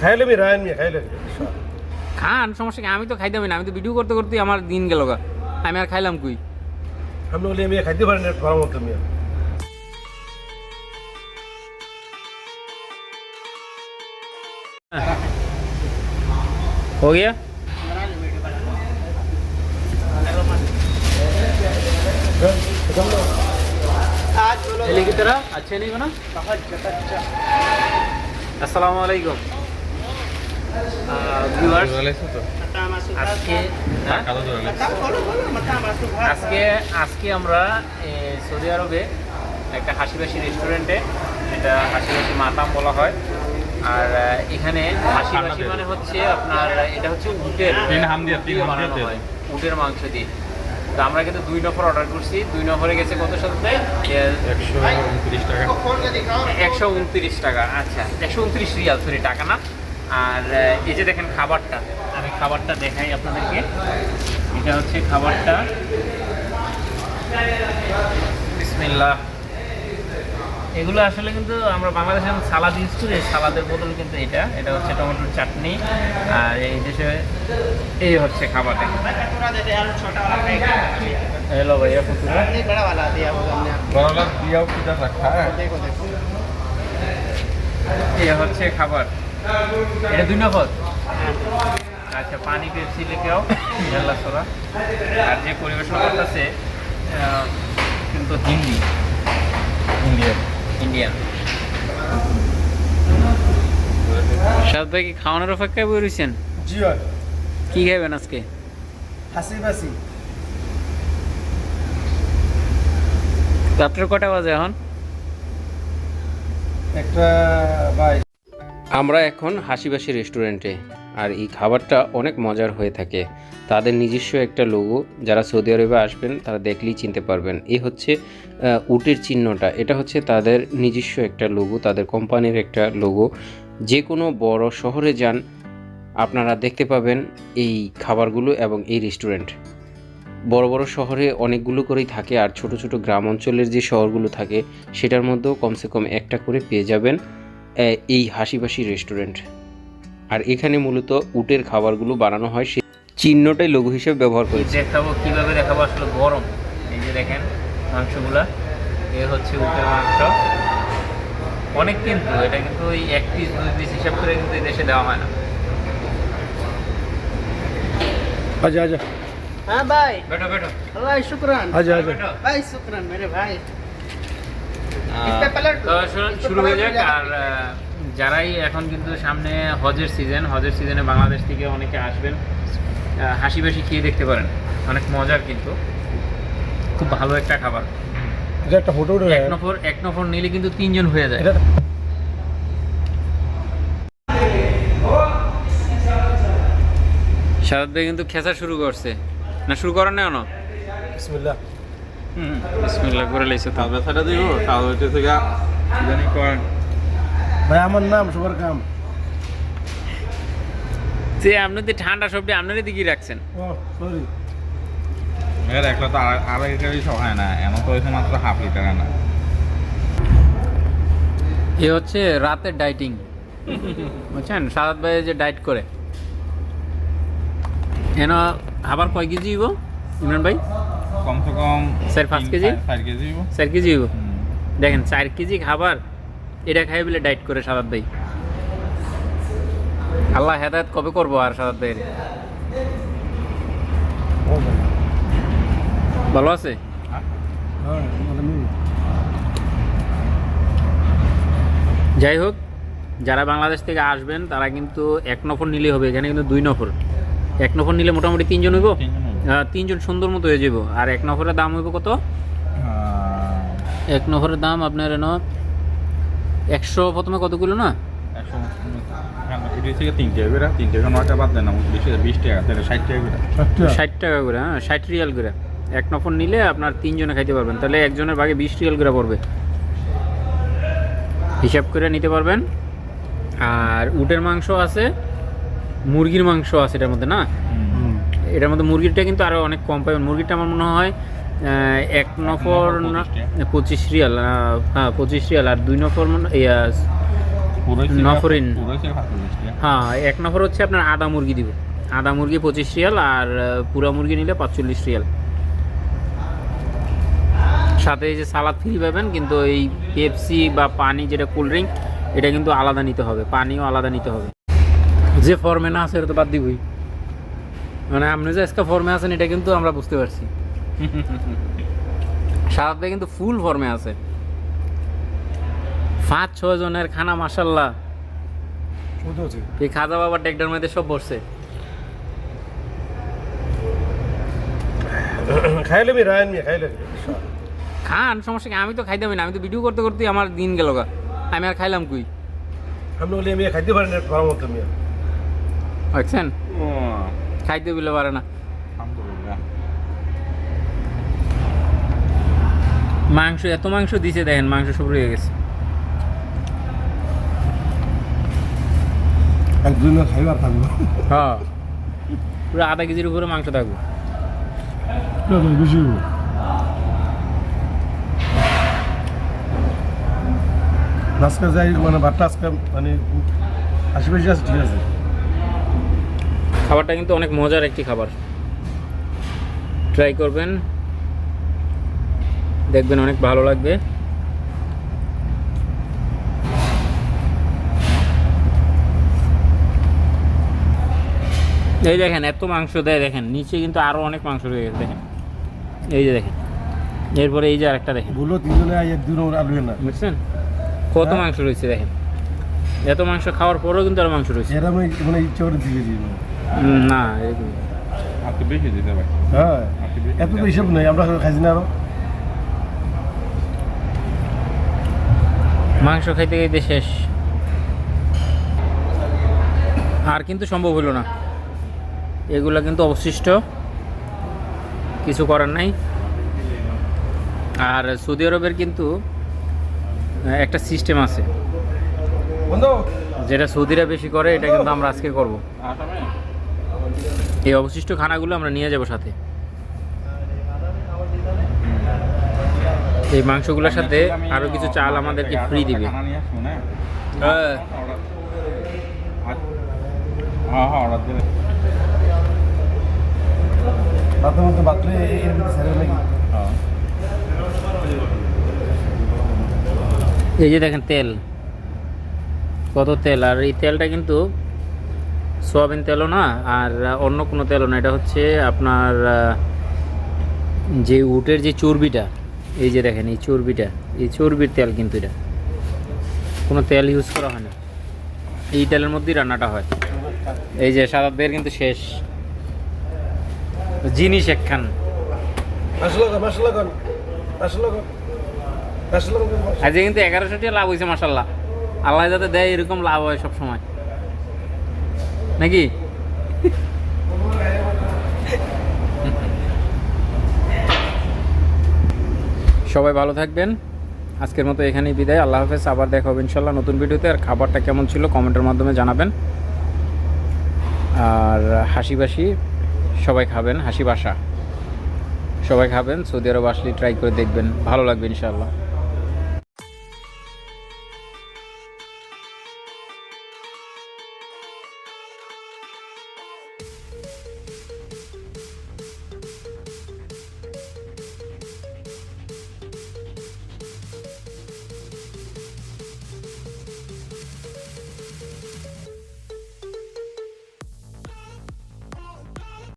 খাইলে me Rayan me খাইলে খান সমস্যা কি আমি তো খাইতামই না আমি তো ভিডিও করতে করতে আমার দিন গেল গা আমি আর খাইলাম কই हम लोग लिए मैं खाते भरने गरम होता मैं हो गया पहले की तरह अच्छे नहीं बना अस्सलाम वालेकुम ভিউয়ার্স আজকে আমরা সৌদি আরবে একটা হাসিবাসী রেস্টুরেন্টে, এটা হাসিবাসী মাতাম বলা হয়। আর এখানে হাসিবাসী মানে হচ্ছে আপনার এটা হচ্ছে উটের বানানো হয়, উটের মাংস দিয়ে। তো আমরা কিন্তু 2 নফর অর্ডার করছি। 2 নফরে গেছে কত সাথে 129 টাকা। আচ্ছা 129 রিয়াল, সরি টাকা না। আর এই যে দেখেন খাবারটা, আমি খাবারটা দেখাই আপনাদেরকে। এটা হচ্ছে খাবারটা, বিসমিল্লাহ। এগুলো আসলে কিন্তু আমরা বাংলাদেশে সালাদ ইউজ করি, সালাদের বদল কিন্তু এটা হচ্ছে টমেটোর চাটনি। আর এই দেশে এই হচ্ছে খাবারটা। हेलो भैया फुटूरा बड़ा वाला दिया होगा हमने, बड़ा वाला दिया हो किधर रखा है, देखो देखो। ये হচ্ছে খাবার, এটা 2 নফর। আচ্ছা পানি পেপসি লেকে আও জাল্লা সোরা। আর যে পরিবেশন করতেছে কিন্তু ইন্ডিয়ান। সাদ ভাই কি খাওয়ানোর অপেক্ষায় বই রয়েছেন? জি কি খাবেন আজকে? হাসি বাসি। রাত্রে কটা বাজে এখন? একটা ভাই, আমরা এখন হাসিবাসী রেস্টুরেন্টে। আর এই খাবারটা অনেক মজার হয়ে থাকে। তাদের নিজস্ব একটা লোগো, যারা সৌদি আরবে আসবেন তারা দেখলেই চিনতে পারবেন। এই হচ্ছে উটের চিহ্নটা, এটা হচ্ছে তাদের নিজস্ব একটা লোগো, তাদের কোম্পানির একটা লোগো। যে কোনো বড় শহরে যান আপনারা দেখতে পাবেন এই খাবারগুলো এবং এই রেস্টুরেন্ট। বড় বড় শহরে অনেকগুলো করেই থাকে, আর ছোট ছোট গ্রাম অঞ্চলের যে শহরগুলো থাকে সেটার মধ্যেও কমসে কম একটা করে পেয়ে যাবেন এই হাসিবাসী রেস্টুরেন্ট। আর এখানে মূলত উটের খাবারগুলো বানানো হয়, সেই চিহ্নটাই লোগো হিসেবে ব্যবহার করেছে। দেখাবো কীভাবে দেখাবো, আসলে গরম। এই যে দেখেন মাংসগুলা, এ হচ্ছে উটের মাংস। অনেক কিন্তু এটা কিন্তু ওই 1 পিস 2 পিস হিসাব করে কিন্তু এই দেশে দেওয়া হয় না। आजा आजा। हाँ भाई बैठो बैठो भाई शुक्रान आजा आजा। भाई शुक्रान मेरे भाई। তো শুরু হয়ে যাক। আর যারাই এখন কিন্তু সামনে হজের সিজনে বাংলাদেশ থেকে অনেকে আসবেন, হাসিবাসি খেয়ে দেখতে পারেন, অনেক মজার কিন্তু খুব ভালো একটা খাবার। এটা একটা ফটো উঠে এক নফর নিলে কিন্তু 3 জন হয়ে যায়। শাহাদ ভাই কিন্তু খেসা শুরু করছে না, শুরু করার নেই না। বিসমিল্লাহ। বিসমিল্লাহ করে লাইছে। তো ব্যথাটা দিব তাহলে থেকে জানি করেন ভাই আমার নাম সবার কাম। যে আপনাদের ঠান্ডা সবটি আপনারই দিকে রাখছেন। ও সরি এর একটা তো আর এটাই সব হয় না, এমন তো হয়েছে মাত্র হাফ লিটার না। এ হচ্ছে রাতের ডাইটিং, বুঝছেন? সাদাত ভাই যে ডাইট করে এন খাবার কয় কেজি হইব ইমরান ভাই? কমসে কম 4-5 কেজি, 4 কেজি 4 কেজি হইব। দেখেন 4 কেজি খাবার এটা খাই বলে ডাইট করে সাদাত ভাই। আল্লাহ হেদায়েত কবে করবো আর সাদাত ভাইয়ের। ভালো আছে? যাই হোক, যারা বাংলাদেশ থেকে আসবেন তারা কিন্তু 1 নফর নিলেই হবে। এখানে কিন্তু 2 নফর। 1 নফর নিলে মোটামুটি 3 জন হইব। 3 জন সুন্দর মতো হয়ে যাব। আর 1 নফরের দাম হইব কত? 1 নফরের দাম আপনার এন 100 প্রথমে কতগুলো না 60 টাকা করে। হ্যাঁ 60 রিয়াল করে 1 নফর নিলে আপনার 3 জনে খাইতে পারবেন। তাহলে একজনের ভাগে 20 রিয়াল করে পড়বে, হিসাব করে নিতে পারবেন। আর উটের মাংস আছে, মুরগির মাংস আছে এটার মধ্যে না। এটার মধ্যে মুরগিরটা কিন্তু আরও অনেক কম পাবেন। মুরগিরটা আমার মনে হয় 1 নফর 25 রিয়াল। হ্যাঁ 25 রিয়াল। আর 2 নফর নফরিন। পুরোই 45 টাকা। হ্যাঁ, এক নফর হচ্ছে আপনার আদা মুরগি দিবে, আদা মুরগি 25 রিয়াল, আর পুরা মুরগি নিলে 45 রিয়াল। সাথে এই যে সালাদ ফ্রি পাবেন, কিন্তু এই পেপসি বা পানি যেটা কোল্ড ড্রিঙ্ক এটা কিন্তু আলাদা নিতে হবে, পানিও আলাদা নিতে হবে। যে ফর্মে না আছে এটা তো বাদ দিবই, মানে আপনি যে আজকে ফর্মে আছেন এটা কিন্তু আমরা বুঝতে পারছি। সারাত ভাই কিন্তু ফুল ফর্মে আছে, 5-6 জনের খানা মাশাল্লাহ। ছোট আছে এই খাজা বাবার ডেকটার মধ্যে সব বসছে। খাইলে মি রায়ন মি খাইলে খান, সমস্যা কি, আমি তো খাইতে পারি না, আমি তো ভিডিও করতে করতে আমার দিন গেল গা, আমি আর খাইলাম কই। আমি বলি আমি খাইতে পারি না গরম মতো মি বুঝছেন, ও খাইতে বলে পারে না। আলহামদুলিল্লাহ। মাংস এত মাংস দিছে দেখেন, মাংস সব রয়ে গেছে। একদিন খাইবার থাকবো হ্যাঁ, পুরো আধা কেজির উপরে মাংস থাকবে। বেশি আজকে যাই মানে ভাতটা আজকে মানে আশেপাশে আছে, ঠিক আছে। খাবারটা কিন্তু অনেক মজার একটি খাবার, ট্রাই করবেন, দেখবেন অনেক ভালো লাগবে। এই দেখেন এত মাংস দেয়, দেখেন নিচে কিন্তু আরো অনেক মাংস রয়ে গেছে, দেখেন এই যে দেখেন, এরপরে এই যে আরেকটা দেখেন, বললো তিনজনে একদিন আলু না বুঝছেন কত মাংস রয়েছে। দেখেন এত মাংস খাওয়ার পরেও কিন্তু আরো মাংস রয়েছে। এরা মানে ইচ্ছা করে দিয়ে দিই না এরকম আপনি বেশি দিতে ভাই। হ্যাঁ, এত তো হিসাব নেই, আমরা খাইছি না আরো। মাংস খাইতে খাইতে শেষ, আর কিন্তু সম্ভব হলো না। এগুলা কিন্তু অবশিষ্ট, কিছু করার নাই। আর সৌদি আরবের কিন্তু একটা সিস্টেম আছে বন্ধু যেটা সৌদিরা বেশি করে, এটা কিন্তু আমরা আজকে করব। এই অবশিষ্ট খানাগুলো আমরা নিয়ে যাব সাথে, এই মাংসগুলোর সাথে আরো কিছু চাল আমাদেরকে ফ্রি দিবে। খানা নিয়ে আসবো না। হ্যাঁ, হ্যাঁ হ্যাঁ, অর্ডার দিলে। ভাতের মধ্যে বাতলে এর ভিতরে ছেড়ে নাকি হ্যাঁ। এই যে দেখেন তেল, কত তেল, আর এই তেলটা কিন্তু সোয়াবিন তেলও না আর অন্য কোনো তেলও না, এটা হচ্ছে আপনার যে উটের যে চর্বিটা, এই যে দেখেন এই চর্বিটা, এই চর্বির তেল কিন্তু, এটা কোনো তেল ইউজ করা হয় না, এই তেলের মধ্যেই রান্নাটা হয়। এই যে সাদাদের কিন্তু শেষ জিনিস একখান। আজকে কিন্তু 1100 টাকা লাভ হয়েছে মাশাল্লাহ, আল্লাহ যাতে দেয় এরকম লাভ হয় সব সময় নাকি। সবাই ভালো থাকবেন, আজকের মতো এখানেই বিদায়, আল্লাহ হাফেজ, আবার দেখা হবে ইনশাল্লাহ নতুন ভিডিওতে। আর খাবারটা কেমন ছিল কমেন্টের মাধ্যমে জানাবেন, আর হাসিবাসি সবাই খাবেন, হাসি বাসা সবাই খাবেন, সৌদি আরব আসলে ট্রাই করে দেখবেন, ভালো লাগবে ইনশাআল্লাহ।